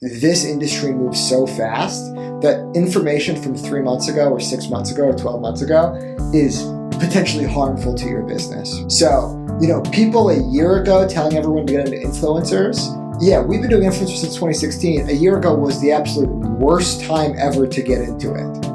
this industry moves so fast that information from 3 months ago or 6 months ago or 12 months ago is potentially harmful to your business. So, people a year ago telling everyone to get into influencers. Yeah, we've been doing influencers since 2016. A year ago was the absolute worst time ever to get into it.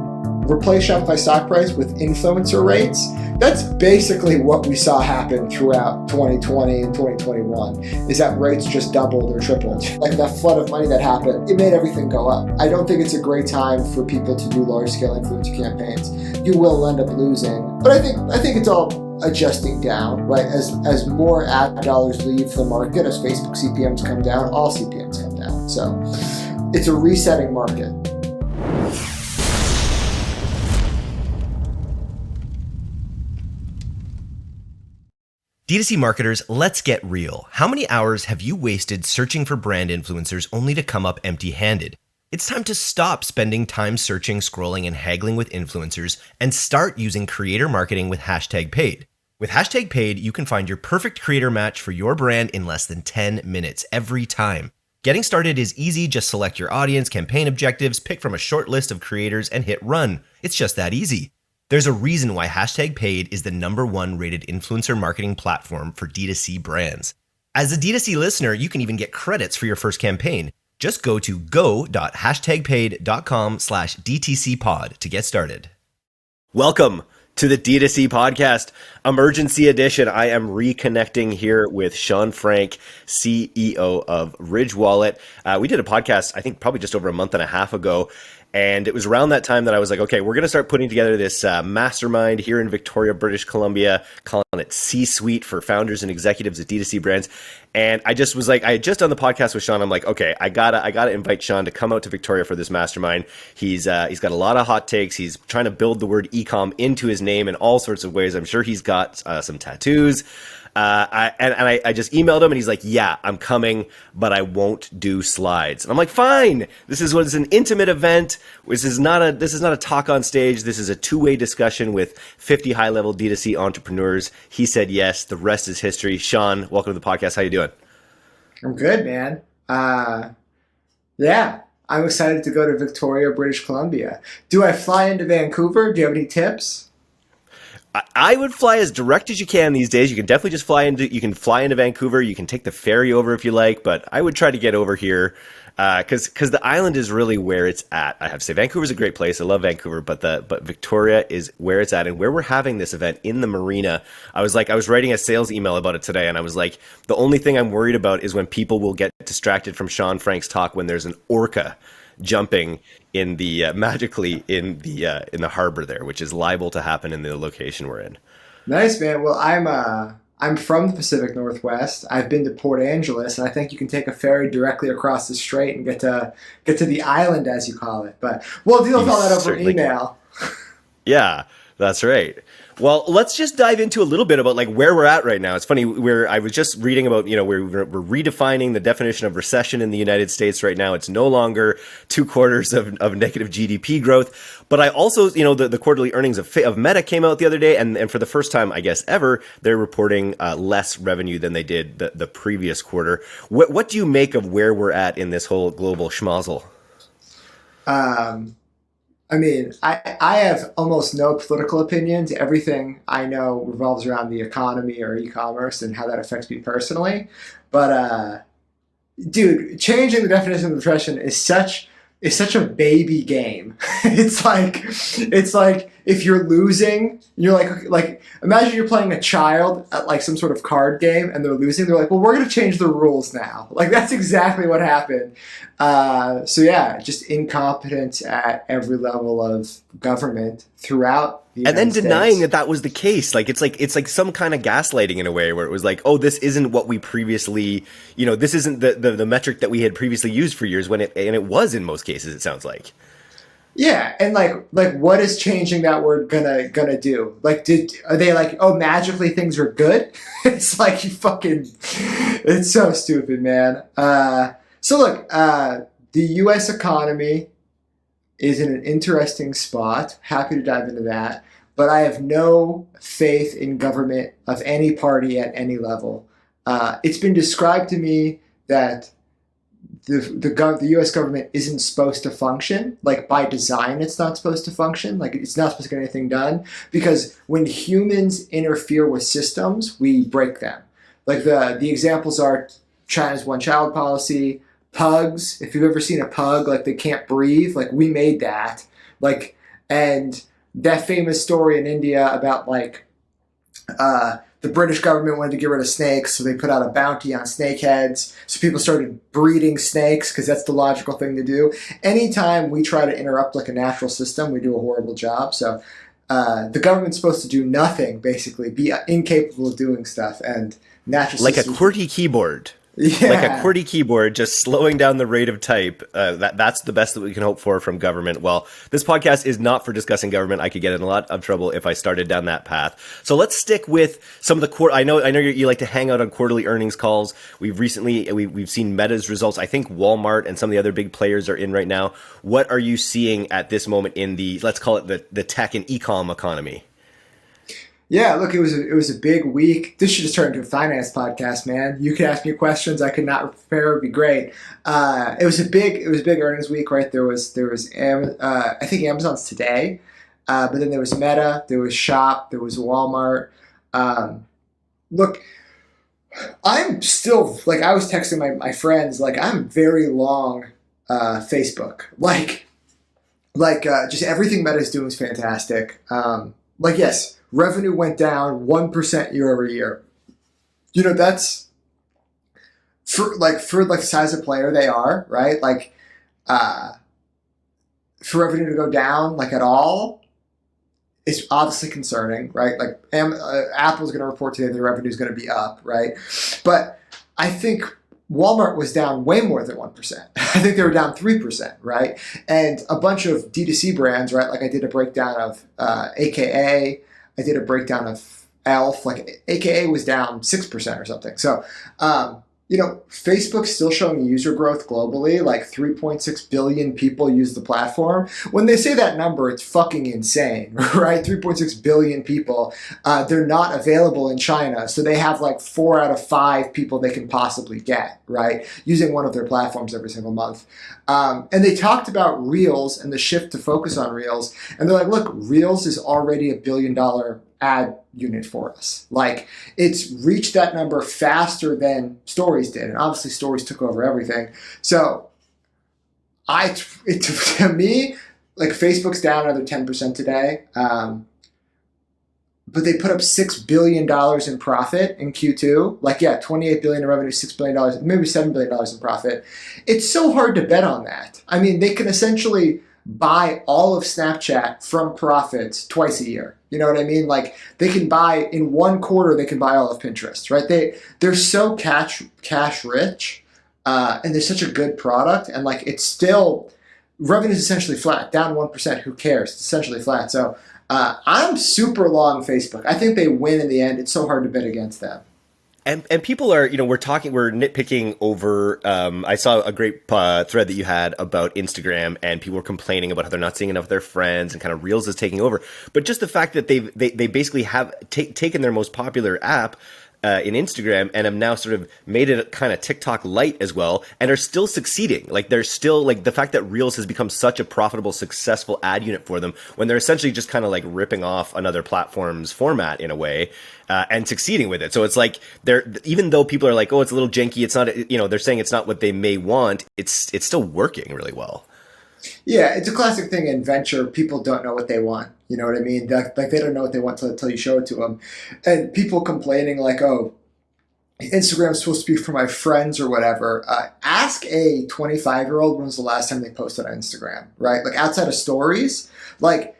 Replace Shopify stock price with influencer rates. That's basically what we saw happen throughout 2020 and 2021, is that rates just doubled or tripled. Like that flood of money that happened, it made everything go up. I don't think it's a great time for people to do large-scale influencer campaigns. You will end up losing, but I think it's all adjusting down, right? As more ad dollars leave the market, as Facebook CPMs come down, all CPMs come down. So it's a resetting market. D2C marketers, let's get real. How many hours have you wasted searching for brand influencers only to come up empty-handed? It's time to stop spending time searching, scrolling, and haggling with influencers and start using creator marketing with #paid. With #paid, you can find your perfect creator match for your brand in less than 10 minutes every time. Getting started is easy. Just select your audience, campaign objectives, pick from a short list of creators, and hit run. It's just that easy. There's a reason why #paid is the #1 rated influencer marketing platform for D2C brands. As a D2C listener, you can even get credits for your first campaign. Just go to go.paid.com/DTCpod to get started. Welcome to the D2C Podcast, Emergency Edition. I am reconnecting here with Sean Frank, CEO of Ridge Wallet. We did a podcast, I think probably just over a month and a half ago. And it was around that time that I was like, okay, we're going to start putting together this mastermind here in Victoria, British Columbia, calling it C-Suite for founders and executives at D2C brands. And I just was like, I had just done the podcast with Sean. I'm like, okay, I gotta invite Sean to come out to Victoria for this mastermind. He's got a lot of hot takes. He's trying to build the word e-com into his name in all sorts of ways. I'm sure he's got some tattoos. I just emailed him and he's like, yeah, I'm coming, but I won't do slides. And I'm like, fine. This is an intimate event. This is not a talk on stage. This is a two-way discussion with 50 high-level D2C entrepreneurs. He said yes. The rest is history. Sean, welcome to the podcast. How you doing? I'm good, man. Yeah, I'm excited to go to Victoria, British Columbia. Do I fly into Vancouver? Do you have any tips? I would fly as direct as you can these days. You can definitely just fly into Vancouver. You can take the ferry over if you like, but I would try to get over here because the island is really where it's at. I have to say, Vancouver's a great place. I love Vancouver, but Victoria is where it's at, and where we're having this event in the marina. I was writing a sales email about it today, and I was like, the only thing I'm worried about is when people will get distracted from Sean Frank's talk when there's an orca jumping in the magically in the harbor there, which is liable to happen in the location we're in. Nice, man. Well, I'm from the Pacific Northwest. I've been to Port Angeles, and I think you can take a ferry directly across the strait and get to the island, as you call it. But we'll deal with all that over email. Yeah, that's right. Well, let's just dive into a little bit about like where we're at right now. It's funny, I was just reading about, we're redefining the definition of recession in the United States right now. It's no longer 2 quarters of negative GDP growth. But I also, the quarterly earnings of Meta came out the other day, and for the first time, I guess, ever, they're reporting less revenue than they did the previous quarter. What do you make of where we're at in this whole global schmozzle? I mean, I have almost no political opinions. Everything I know revolves around the economy or e-commerce and how that affects me personally. But, dude, changing the definition of depression is such a baby game. It's like if you're losing, you're like imagine you're playing a child at like some sort of card game and they're losing. They're like, well, we're going to change the rules now. Like that's exactly what happened. So yeah, just incompetence at every level of government throughout the United and then denying States. that was the case. Like it's like some kind of gaslighting in a way where it was like, oh, this isn't what we previously, this isn't the metric that we had previously used for years and it was in most cases, it sounds like. Yeah, and like what is changing that word gonna do? Like are they like, oh, magically things are good? It's like it's so stupid, man. So look, the US economy is in an interesting spot. Happy to dive into that. But I have no faith in government of any party at any level. It's been described to me that the U.S. government isn't supposed to function. Like by design, it's not supposed to function. Like it's not supposed to get anything done because when humans interfere with systems, we break them. Like the examples are China's one-child policy, pugs. If you've ever seen a pug, like they can't breathe, like we made that. Like, and that famous story in India about like the British government wanted to get rid of snakes, so they put out a bounty on snake heads. So people started breeding snakes because that's the logical thing to do. Anytime we try to interrupt like a natural system, we do a horrible job. So the government's supposed to do nothing, basically, be incapable of doing stuff, and natural like systems, a QWERTY keyboard. Yeah. Like a QWERTY keyboard, just slowing down the rate of type. That's the best that we can hope for from government. Well, this podcast is not for discussing government. I could get in a lot of trouble if I started down that path. So let's stick with some of the I know you like to hang out on quarterly earnings calls. We've seen Meta's results. I think Walmart and some of the other big players are in right now. What are you seeing at this moment in the, let's call it the tech and e-com economy? Yeah, look, it was a big week. This should just turn into a finance podcast, man. You could ask me questions I could not prepare. It'd be great. It was a big earnings week, right? There was I think Amazon's today, but then there was Meta, there was Shop, there was Walmart. Look, I'm still like I was texting my friends like I'm very long Facebook. Like just everything Meta's doing is fantastic. Yes. Revenue went down 1% year over year. You know, that's for the size of player they are, right? Like, for revenue to go down like at all, it's obviously concerning, right? Like Apple's going to report today their revenue is going to be up, right? But I think Walmart was down way more than 1%. I think they were down 3%, right? And a bunch of D2C brands, right? Like I did a breakdown of AKA. I did a breakdown of ELF, like AKA was down 6% or something. So, Facebook's still showing user growth globally, like 3.6 billion people use the platform. When they say that number, it's fucking insane, right? 3.6 billion people. They're not available in China, so they have like 4 out of 5 people they can possibly get, right? Using one of their platforms every single month. And they talked about Reels and the shift to focus on Reels. And they're like, look, Reels is already $1 billion ad unit for us. Like it's reached that number faster than Stories did. And obviously Stories took over everything. So to me, like Facebook's down another 10% today. But they put up $6 billion in profit in Q2. Like, yeah, $28 billion in revenue, $6 billion, maybe $7 billion in profit. It's so hard to bet on that. I mean, they can essentially buy all of Snapchat from profits twice a year. You know what I mean? Like they can buy in one quarter, they can buy all of Pinterest, right? They're so cash rich, and they're such a good product, and like it's still revenue is essentially flat, down 1%. Who cares? It's essentially flat. So I'm super long Facebook. I think they win in the end. It's so hard to bet against them. And people are, we're nitpicking over, I saw a great thread that you had about Instagram, and people were complaining about how they're not seeing enough of their friends and kind of Reels is taking over. But just the fact that they basically have taken their most popular app in Instagram and have now sort of made it kind of TikTok light as well, and are still succeeding. Like they're still like the fact that Reels has become such a profitable, successful ad unit for them when they're essentially just kind of like ripping off another platform's format in a way, and succeeding with it. So it's like even though people are like, oh, it's a little janky, it's not, they're saying it's not what they may want. It's still working really well. Yeah, it's a classic thing in venture. People don't know what they want. You know what I mean? Like they don't know what they want until you show it to them. And people complaining like, oh, Instagram's supposed to be for my friends or whatever. Ask a 25-year-old when was the last time they posted on Instagram, right? Like outside of stories, like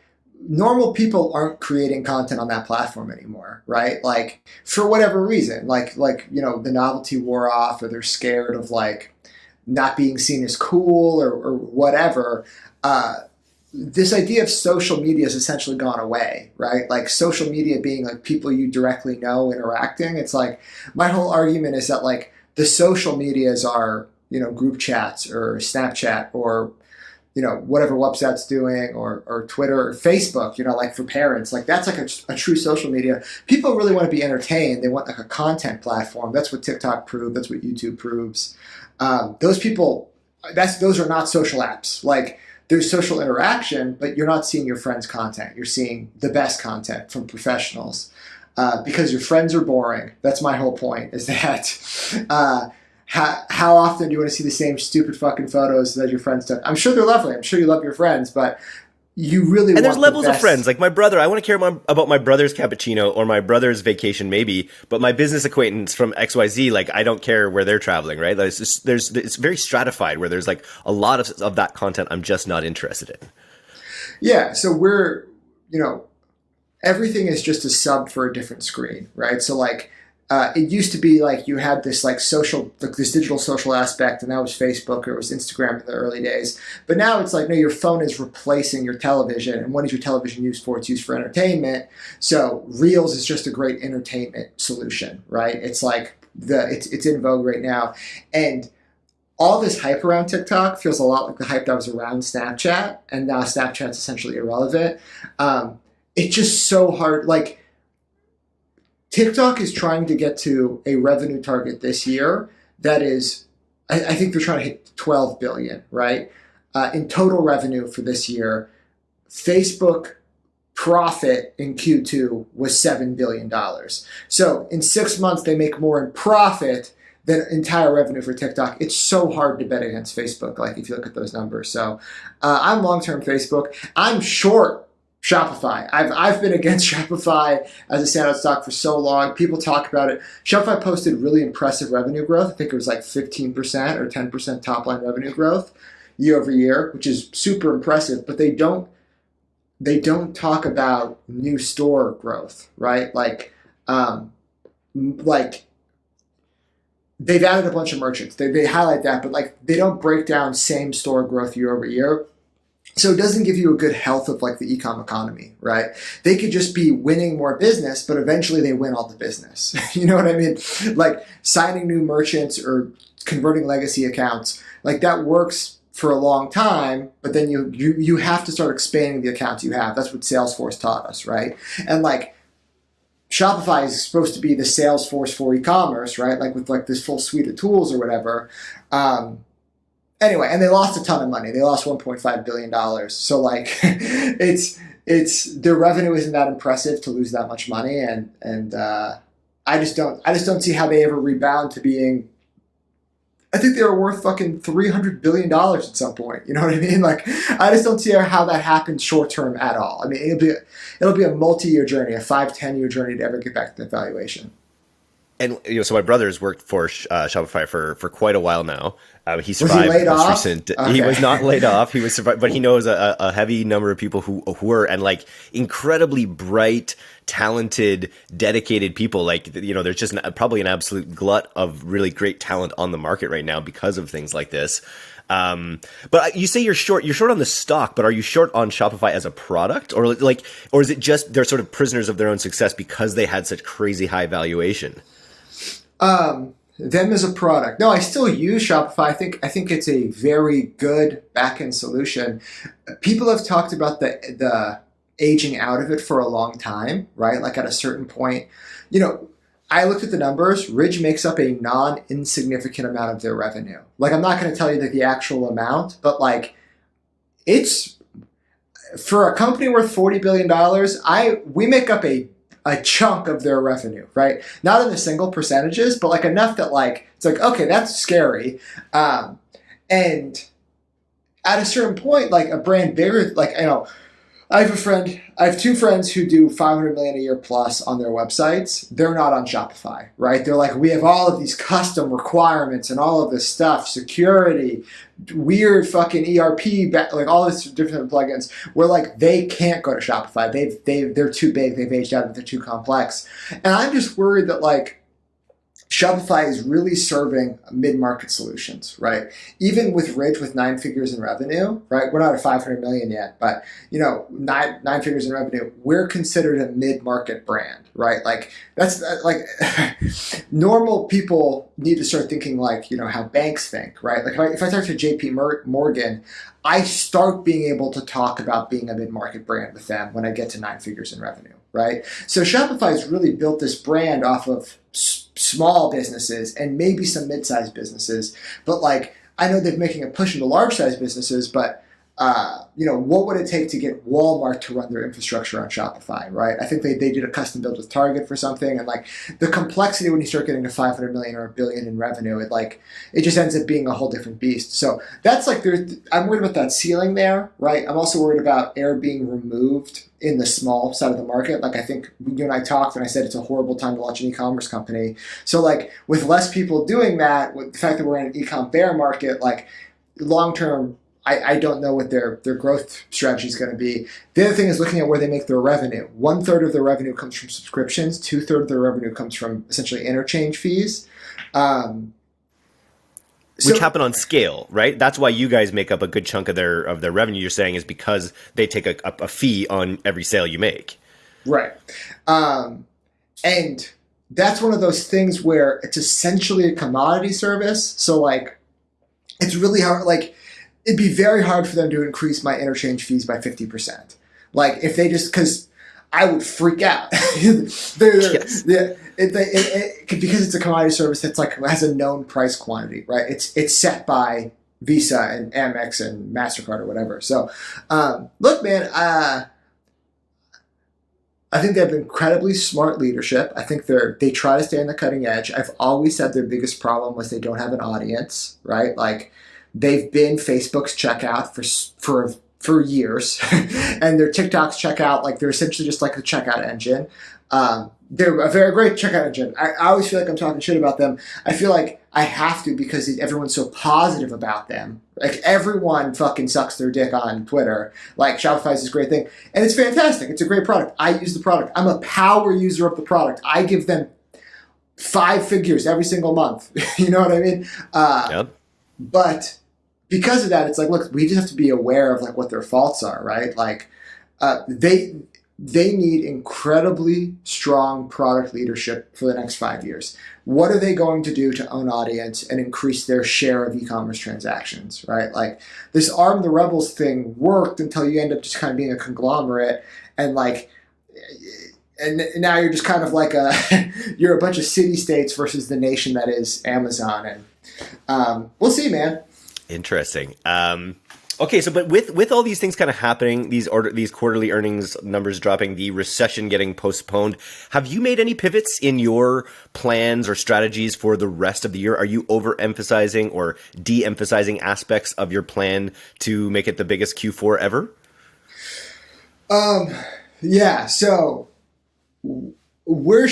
normal people aren't creating content on that platform anymore, right? Like for whatever reason, like the novelty wore off, or they're scared of like not being seen as cool or whatever. This idea of social media has essentially gone away, right? Like social media being like people you directly know interacting. It's like my whole argument is that like the social medias are, group chats or Snapchat or, whatever WhatsApp's doing or Twitter or Facebook, like for parents, like that's like a true social media. People really want to be entertained. They want like a content platform. That's what TikTok proved. That's what YouTube proves. Those people those are not social apps. Like, there's social interaction, but you're not seeing your friends' content. You're seeing the best content from professionals because your friends are boring. That's my whole point, is that how often do you want to see the same stupid fucking photos that your friends took? I'm sure they're lovely. I'm sure you love your friends, but you really and want there's levels the of best. friends. Like my brother, I want to care about my brother's cappuccino or my brother's vacation, maybe. But my business acquaintance from XYZ, like I don't care where they're traveling, right? Like it's very stratified where there's like a lot of that content I'm just not interested in. Yeah, so we're, everything is just a sub for a different screen, right? So like, it used to be like you had this like social, like this digital social aspect, and that was Facebook or it was Instagram in the early days. But now it's like, no, your phone is replacing your television. And what is your television used for? It's used for entertainment. So Reels is just a great entertainment solution, right? It's like it's in vogue right now. And all this hype around TikTok feels a lot like the hype that was around Snapchat. And now Snapchat's essentially irrelevant. It's just so hard. Like, TikTok is trying to get to a revenue target this year that is, I think they're trying to hit 12 billion, right? In total revenue for this year. Facebook profit in Q2 was $7 billion. So in 6 months, they make more in profit than entire revenue for TikTok. It's so hard to bet against Facebook, like if you look at those numbers. So I'm long-term Facebook. I'm short Shopify. I've been against Shopify as a standout stock for so long. People talk about it. Shopify posted really impressive revenue growth. I think it was like 15% or 10% top line revenue growth year over year, which is super impressive. But they don't talk about new store growth, right? Like they've added a bunch of merchants. They highlight that, but like they don't break down same store growth year over year. So it doesn't give you a good health of like the e-com economy, right? They could just be winning more business, but eventually they win all the business. You know what I mean? Like signing new merchants or converting legacy accounts, like that works for a long time, but then you have to start expanding the accounts you have. That's what Salesforce taught us, right? And like Shopify is supposed to be the Salesforce for e-commerce, right? Like with like this full suite of tools or whatever. Anyway, and they lost a ton of money. They lost $1.5 billion. So like it's their revenue isn't that impressive to lose that much money. And I just don't see how they ever rebound to being, I think they were worth fucking $300 billion at some point. You know what I mean? Like, I just don't see how that happens short term at all. I mean, it'll be a multi-year journey, a 5-10 year journey to ever get back to that valuation. And so my brother's worked for Shopify for quite a while now. He survived. Was he laid off? Recent, okay. He was not laid off. He was survived, but he knows a heavy number of people who were, and like incredibly bright, talented, dedicated people. Like, there's just probably an absolute glut of really great talent on the market right now because of things like this. But you say you're short on the stock, but are you short on Shopify as a product, or is it just they're sort of prisoners of their own success because they had such crazy high valuation? Them as a product. No, I still use Shopify. I think it's a very good back-end solution. People have talked about the aging out of it for a long time, right? Like at a certain point, I looked at the numbers. Ridge makes up a non-insignificant amount of their revenue. Like, I'm not going to tell you the actual amount, but like, it's for a company worth $40 billion. We make up a chunk of their revenue, right? Not in the single percentages, but like enough that like, it's like, okay, that's scary. And at a certain point, like a brand bigger, like, I have two friends who do $500 million a year plus on their websites. They're not on Shopify, right? They're like, we have all of these custom requirements and all of this stuff, security, weird fucking ERP, like all this different plugins where like they can't go to Shopify. They're too big. They've aged out. They're too complex. And I'm just worried that like Shopify is really serving mid-market solutions, right? Even with Ridge with 9 figures in revenue, right? We're not at 500 million yet, but nine figures in revenue, we're considered a mid-market brand, right? Like that's like normal people need to start thinking like, how banks think, right? Like if I talk to JP Morgan, I start being able to talk about being a mid-market brand with them when I get to 9 figures in revenue, right? So Shopify's really built this brand off of small businesses and maybe some mid-sized businesses, but like I know they're making a push into large size businesses, but what would it take to get Walmart to run their infrastructure on Shopify, right? I think they did a custom build with Target for something, and like the complexity when you start getting to 500 million or $1 billion in revenue, it just ends up being a whole different beast. So that's like I'm worried about that ceiling there, right? I'm also worried about air being removed in the small side of the market. Like I think you and I talked and I said it's a horrible time to launch an e-commerce company. So like with less people doing that, with the fact that we're in an e-com bear market, like long term, I don't know what their growth strategy is going to be. The other thing is looking at where they make their revenue. 1/3 of their revenue comes from subscriptions. 2/3 of their revenue comes from essentially interchange fees. Which happen on scale, right? That's why you guys make up a good chunk of their revenue. You're saying is because they take a fee on every sale you make, right? And that's one of those things where it's essentially a commodity service. So like, it's really hard. Like, it'd be very hard for them to increase my interchange fees by 50%. Like if they because I would freak out. Yes. Because it's a commodity service that's like has a known price quantity, right? It's set by Visa and Amex and MasterCard or whatever. So look, man, I think they have incredibly smart leadership. I think they try to stay on the cutting edge. I've always said their biggest problem was they don't have an audience, right? Like they've been Facebook's checkout for years, and their TikToks checkout, like they're essentially just like the checkout engine. They're a very great checkout engine. I always feel like I'm talking shit about them. I feel like I have to because everyone's so positive about them. Like everyone fucking sucks their dick on Twitter. Like Shopify is this great thing, and it's fantastic. It's a great product. I use the product. I'm a power user of the product. I give them 5 figures every single month. You know what I mean? Yep. But because of that, it's like, look, we just have to be aware of like what their faults are, right? Like they need incredibly strong product leadership for the next 5 years. What are they going to do to own audience and increase their share of e-commerce transactions, right? Like this arm the rebels thing worked until you end up just kind of being a conglomerate and like, and now you're just kind of like you're a bunch of city states versus the nation that is Amazon. And we'll see, man. Interesting. Okay, so but with all these things kind of happening, these quarterly earnings numbers dropping, the recession getting postponed, have you made any pivots in your plans or strategies for the rest of the year? Are you overemphasizing or de-emphasizing aspects of your plan to make it the biggest Q4 ever? Yeah. So we're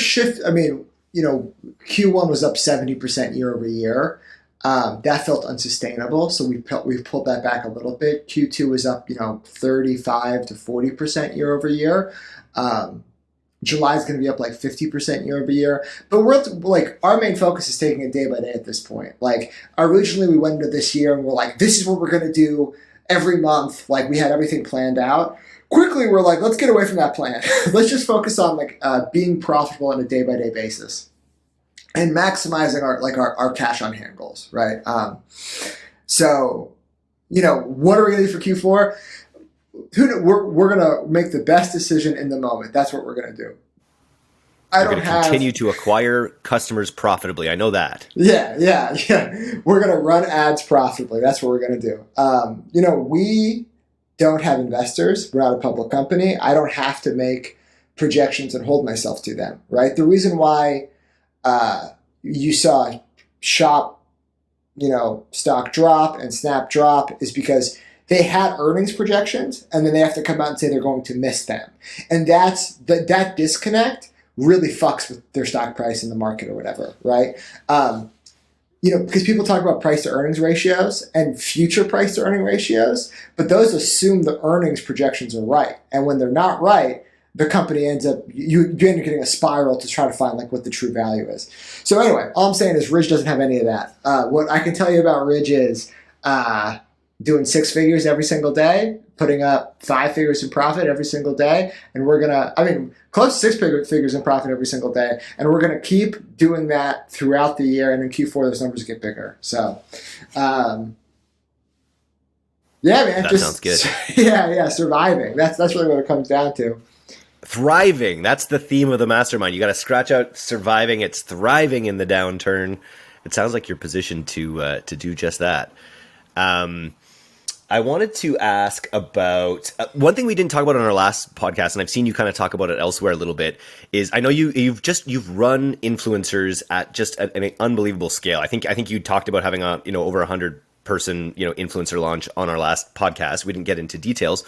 I mean, Q1 was up 70% year over year. That felt unsustainable, so we've pulled that back a little bit. Q2 was up, 35 to 40% year over year. July is going to be up like 50% year over year. But we're like, our main focus is taking it day by day at this point. Like originally we went into this year and we're like, this is what we're going to do every month. Like we had everything planned out. Quickly we're like, let's get away from that plan. Let's just focus on like being profitable on a day by day basis. And maximizing our cash on hand goals, right? So, what are we gonna do for Q4? We're gonna make the best decision in the moment. That's what we're gonna do. We're gonna continue to acquire customers profitably. I know that. Yeah. We're gonna run ads profitably. That's what we're gonna do. We don't have investors. We're not a public company. I don't have to make projections and hold myself to them, right? The reason why you saw Shop, stock drop and Snap drop is because they had earnings projections and then they have to come out and say they're going to miss them. And that disconnect really fucks with their stock price in the market or whatever, right? Because people talk about price to earnings ratios and future price to earning ratios, but those assume the earnings projections are right. And when they're not right, the company ends up, you end up getting a spiral to try to find like what the true value is. So anyway, all I'm saying is Ridge doesn't have any of that. What I can tell you about Ridge is doing 6 figures every single day, putting up 5 figures in profit every single day. And we're close to 6 figures in profit every single day. And we're going to keep doing that throughout the year. And in Q4, those numbers get bigger. So, yeah, man. That sounds good. Yeah, surviving. That's really what it comes down to. Thriving. That's the theme of the Mastermind. You got to scratch out surviving. It's thriving in the downturn. It sounds like you're positioned to do just that. I wanted to ask about one thing we didn't talk about on our last podcast, and I've seen you kind of talk about it elsewhere a little bit. Is I know you've run influencers at just an unbelievable scale. I think you talked about having over 100-person influencer launch on our last podcast. We didn't get into details.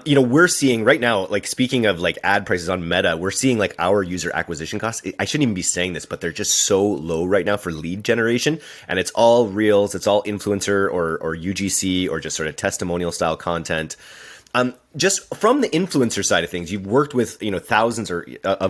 We're seeing right now, like speaking of like ad prices on Meta, we're seeing like our user acquisition costs. I shouldn't even be saying this, but they're just so low right now for lead generation. And it's all reels, it's all influencer or UGC or just sort of testimonial style content. Just from the influencer side of things, you've worked with thousands of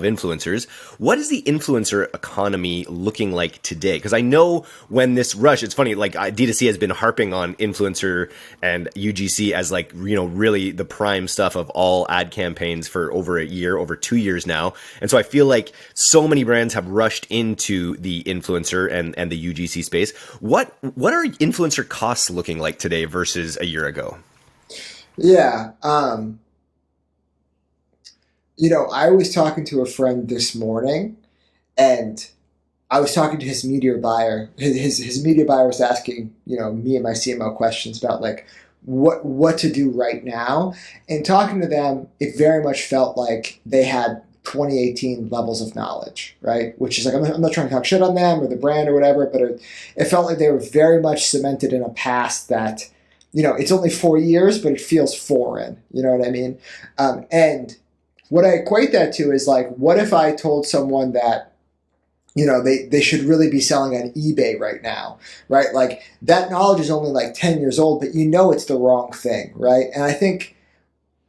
influencers. What is the influencer economy looking like today? Because I know when this rush, it's funny. Like DTC has been harping on influencer and UGC as like really the prime stuff of all ad campaigns for over 2 years now. And so I feel like so many brands have rushed into the influencer and the UGC space. What are influencer costs looking like today versus a year ago? Yeah. I was talking to a friend this morning, and I was talking to his media buyer. His media buyer was asking, me and my CMO questions about like what to do right now. And talking to them, it very much felt like they had 2018 levels of knowledge, right? Which is like, I'm not trying to talk shit on them or the brand or whatever, but it felt like they were very much cemented in a past that, it's only 4 years, but it feels foreign. You know what I mean? And what I equate that to is like, what if I told someone that, they should really be selling on eBay right now, right? Like that knowledge is only like 10 years old, but it's the wrong thing, right? And I think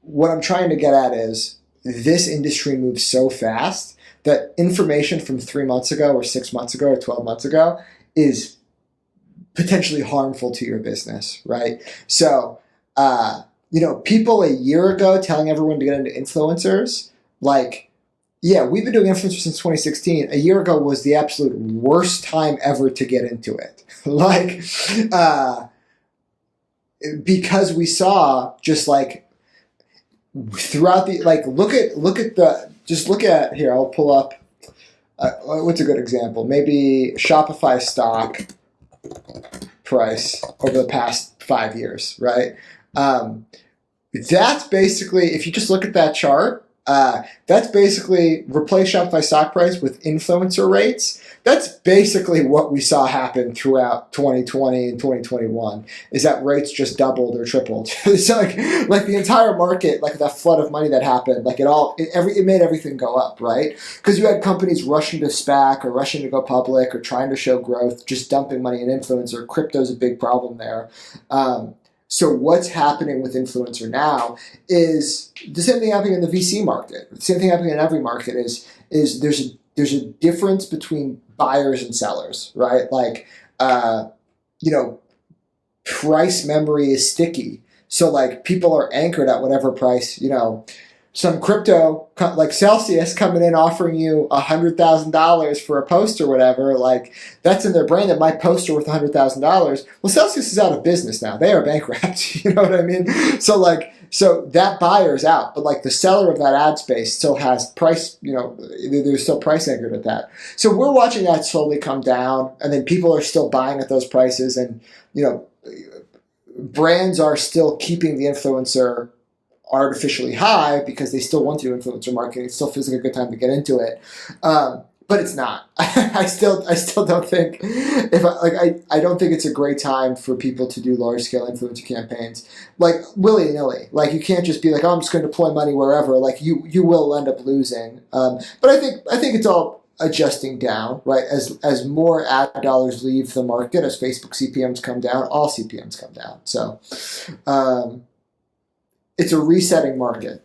what I'm trying to get at is this industry moves so fast that information from 3 months ago or 6 months ago or 12 months ago is potentially harmful to your business, right? So, people a year ago telling everyone to get into influencers, like, yeah, we've been doing influencers since 2016. A year ago was the absolute worst time ever to get into it. Because we saw just like throughout the, like, look at here, I'll pull up, what's a good example? Maybe Shopify stock price over the past 5 years, right? That's basically, if you just look at that chart, that's basically replace Shopify stock price with influencer rates. That's basically what we saw happen throughout 2020 and 2021, is that rates just doubled or tripled. So like the entire market, like that flood of money that happened, like it made everything go up, right? Because you had companies rushing to SPAC or rushing to go public or trying to show growth, just dumping money in influencer. Crypto's a big problem there. So what's happening with influencer now is the same thing happening in the VC market. The same thing happening in every market is there's a difference between buyers and sellers, right? Like, price memory is sticky. So like people are anchored at whatever price, some crypto like Celsius coming in offering you $100,000 for a post or whatever, like that's in their brain that my posts are worth $100,000. Well, Celsius is out of business now. They are bankrupt. You know what I mean? So that buyer's out, but like the seller of that ad space still has price, they're still price anchored at that. So we're watching that slowly come down, and then people are still buying at those prices, and, brands are still keeping the influencer artificially high because they still want to do influencer marketing. It still feels like a good time to get into it. But it's not. I still don't think I don't think it's a great time for people to do large scale influencer campaigns like willy nilly. Like you can't just be like, oh, I'm just going to deploy money wherever. Like you will end up losing. But I think it's all adjusting down, right? As more ad dollars leave the market, as Facebook CPMs come down, all CPMs come down. So it's a resetting market.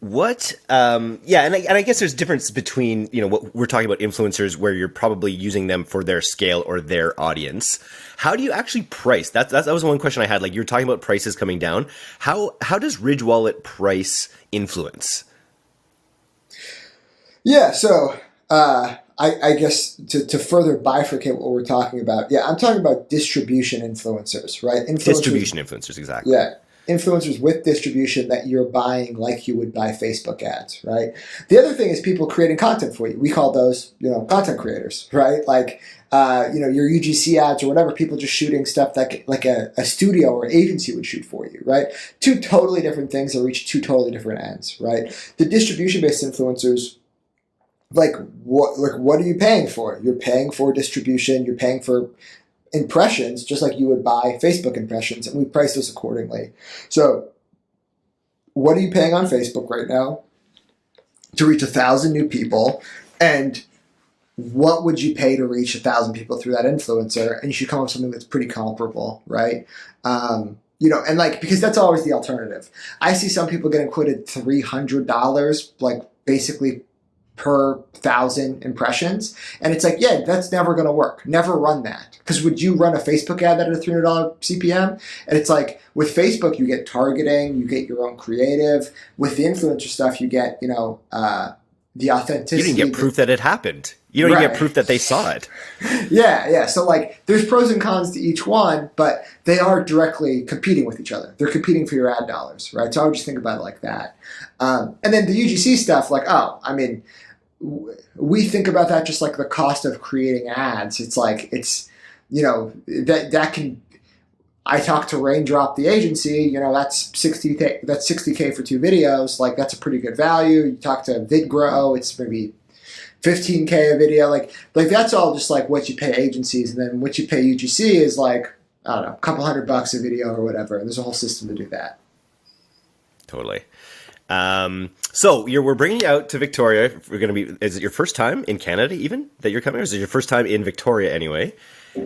What, and I guess there's a difference between, what we're talking about influencers where you're probably using them for their scale or their audience. How do you actually price? That was one question I had. Like you're talking about prices coming down. How does Ridge Wallet price influence? Yeah. So, I guess to further bifurcate what we're talking about. Yeah. I'm talking about distribution influencers, right? Distribution influencers. Exactly. Yeah. influencers with distribution that you're buying like you would buy Facebook ads, right? The other thing is people creating content for you. We call those, content creators, right? Like, your UGC ads or whatever, people just shooting stuff that like a studio or agency would shoot for you, right? Two totally different things that reach two totally different ends, right? The distribution-based influencers, what are you paying for? You're paying for distribution, you're paying for impressions, just like you would buy Facebook impressions, and we price those accordingly. So what are you paying on Facebook right now to reach 1,000 new people? And what would you pay to reach 1,000 people through that influencer? And you should come up with something that's pretty comparable, right? Because that's always the alternative. I see some people getting quoted $300, like basically per 1,000 impressions. And it's like, yeah, that's never going to work. Never run that. Because would you run a Facebook ad at a $300 CPM? And it's like, with Facebook, you get targeting, you get your own creative. With the influencer stuff, you get, the authenticity. You didn't get proof that it happened. You don't even get proof that they saw it. Yeah. So there's pros and cons to each one, but they are directly competing with each other. They're competing for your ad dollars, right? So I would just think about it like that. And then the UGC stuff, we think about that just like the cost of creating ads. It's like, that can, I talked to Raindrop, the agency, that's $60K for 2 videos. Like, that's a pretty good value. You talk to VidGrow, it's maybe $15K a video. Like that's all just like what you pay agencies. And then what you pay UGC is like, I don't know, a couple $100 a video or whatever. And there's a whole system to do that. Totally. So we're bringing you out to Victoria. Is it your first time in Canada even that you're coming, or is it your first time in Victoria anyway?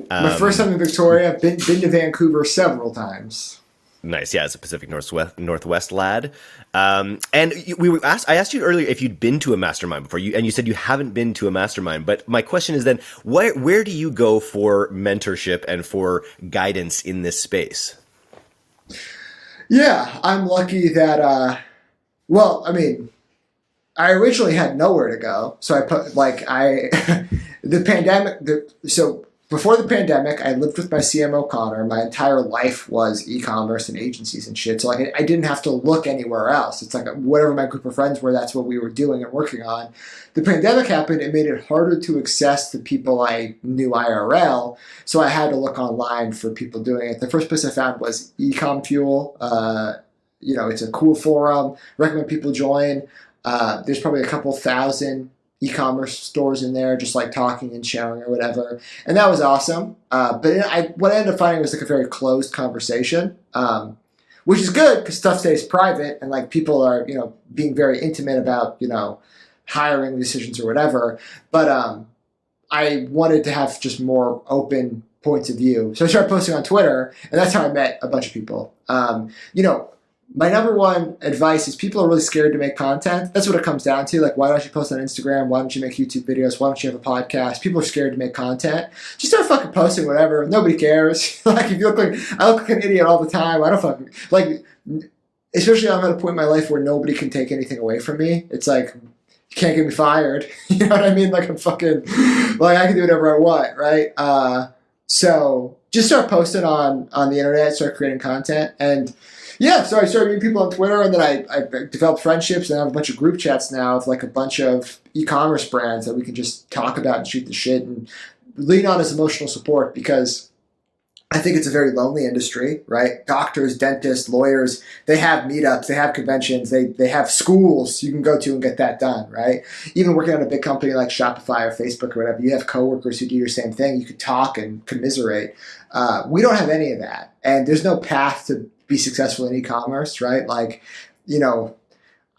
My first time in Victoria. I've been to Vancouver several times. Nice. Yeah, as a Pacific Northwest lad. I asked you earlier if you'd been to a mastermind before, and you said you haven't been to a mastermind. But my question is then, where do you go for mentorship and for guidance in this space? Yeah, I'm lucky that, I originally had nowhere to go. So I put before the pandemic, I lived with my CMO, Connor. My entire life was e-commerce and agencies and shit. So I didn't have to look anywhere else. It's like whatever my group of friends were, that's what we were doing and working on. The pandemic happened. It made it harder to access the people I knew IRL. So I had to look online for people doing it. The first place I found was Ecom Fuel. It's a cool forum. Recommend people join. There's probably a couple thousand e-commerce stores in there, just like talking and sharing or whatever. And that was awesome. But what I ended up finding was like a very closed conversation, which is good because stuff stays private and like people are, being very intimate about, hiring decisions or whatever. But I wanted to have just more open points of view. So I started posting on Twitter, and that's how I met a bunch of people. My number one advice is people are really scared to make content. That's what it comes down to. Like, why don't you post on Instagram? Why don't you make YouTube videos? Why don't you have a podcast? People are scared to make content. Just start fucking posting whatever. Nobody cares. Like, if you I look like an idiot all the time. I don't fucking, especially I'm at a point in my life where nobody can take anything away from me. It's like, you can't get me fired. You know what I mean? Like, I'm fucking, I can do whatever I want, right? So just start posting on the internet, start creating content. And yeah, so I started meeting people on Twitter, and then I developed friendships, and I have a bunch of group chats now of like a bunch of e-commerce brands that we can just talk about and shoot the shit and lean on as emotional support, because I think it's a very lonely industry, right? Doctors, dentists, lawyers, they have meetups, they have conventions, they have schools you can go to and get that done, right? Even working on a big company like Shopify or Facebook or whatever, you have coworkers who do your same thing. You could talk and commiserate. We don't have any of that. And there's no path to be successful in e-commerce, right? Like,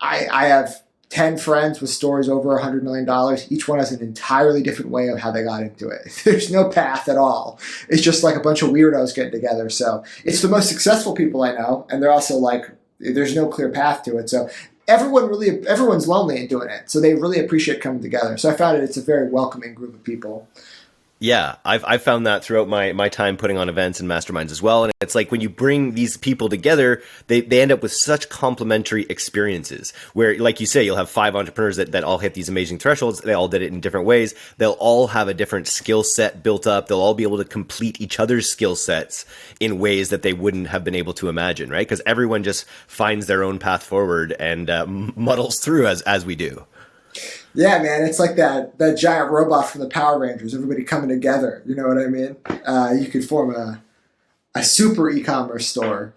I have 10 friends with stores over $100 million. Each one has an entirely different way of how they got into it. There's no path at all. It's just like a bunch of weirdos getting together. So it's the most successful people I know. And they're also like, there's no clear path to it. So everyone's lonely in doing it. So they really appreciate coming together. So I found it's a very welcoming group of people. Yeah, I've found that throughout my time putting on events and masterminds as well. And it's like when you bring these people together, they end up with such complementary experiences where, like you say, you'll have 5 entrepreneurs that all hit these amazing thresholds. They all did it in different ways. They'll all have a different skill set built up. They'll all be able to complete each other's skill sets in ways that they wouldn't have been able to imagine, right? Because everyone just finds their own path forward and muddles through as we do. Yeah, man, it's like that giant robot from the Power Rangers, everybody coming together. You know what I mean? You could form a super e-commerce store.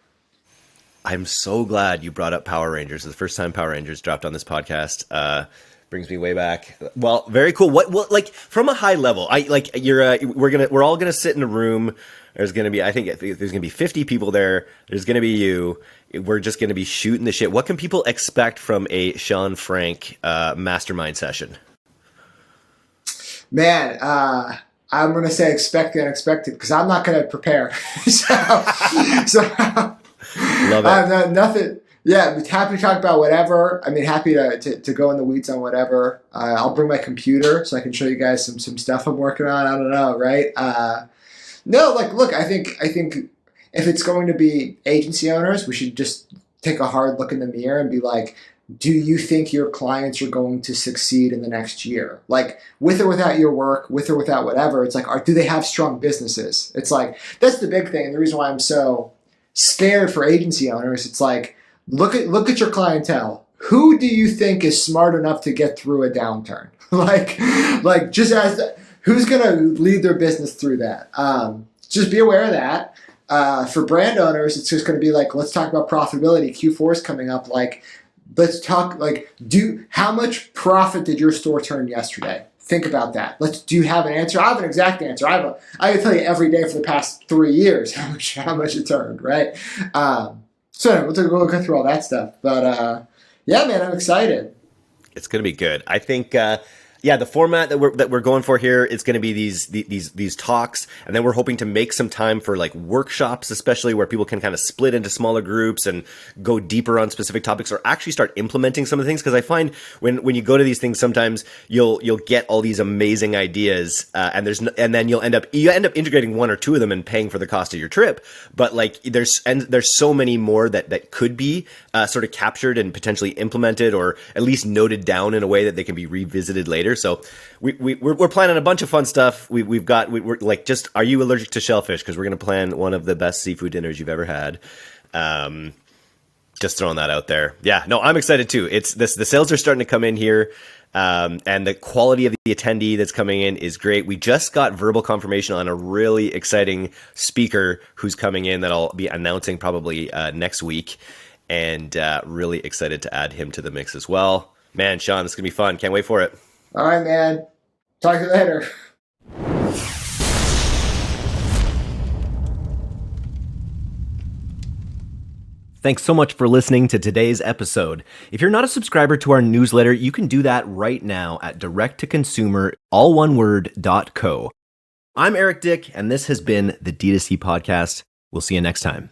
I'm so glad you brought up Power Rangers. The first time Power Rangers dropped on this podcast brings me way back. Well, very cool. What like from a high level? We're all gonna sit in a room. There's gonna be, I think there's gonna be 50 people there. There's gonna be you. We're just going to be shooting the shit. What can people expect from a Sean Frank mastermind session? Man, I'm going to say expect the unexpected because I'm not going to prepare. so Love it. Nothing. Yeah, I'm happy to talk about whatever. I mean, happy to go in the weeds on whatever. I'll bring my computer so I can show you guys some stuff I'm working on. I don't know, right? No, like, look, I think if it's going to be agency owners, we should just take a hard look in the mirror and be like, do you think your clients are going to succeed in the next year? Like, with or without your work, with or without whatever, it's like, do they have strong businesses? It's like, that's the big thing. And the reason why I'm so scared for agency owners, it's like, look at your clientele. Who do you think is smart enough to get through a downturn? like just as who's going to lead their business through that? Just be aware of that. For brand owners, it's just going to be like, let's talk about profitability. Q4 is coming up. Like, let's talk, like, how much profit did your store turn yesterday? Think about that. Do you have an answer? I have an exact answer. I can tell you every day for the past 3 years how much it turned, right? So anyway, we'll go through all that stuff. But yeah, man, I'm excited. It's going to be good. I think, the format that we're going for here, it's going to be these talks, and then we're hoping to make some time for like workshops, especially where people can kind of split into smaller groups and go deeper on specific topics, or actually start implementing some of the things. Because I find when you go to these things, sometimes you'll get all these amazing ideas, and then you end up integrating 1 or 2 of them and paying for the cost of your trip. But like there's so many more that could be sort of captured and potentially implemented, or at least noted down in a way that they can be revisited later. So we're planning a bunch of fun stuff. We're like, just, are you allergic to shellfish? Because we're going to plan one of the best seafood dinners you've ever had. Just throwing that out there. Yeah, no, I'm excited too. The sales are starting to come in here. And the quality of the attendee that's coming in is great. We just got verbal confirmation on a really exciting speaker who's coming in that I'll be announcing probably next week. And really excited to add him to the mix as well. Man, Sean, this is going to be fun. Can't wait for it. All right, man. Talk to you later. Thanks so much for listening to today's episode. If you're not a subscriber to our newsletter, you can do that right now at directtoconsumer.co. I'm Eric Dick, and this has been the D2C Podcast. We'll see you next time.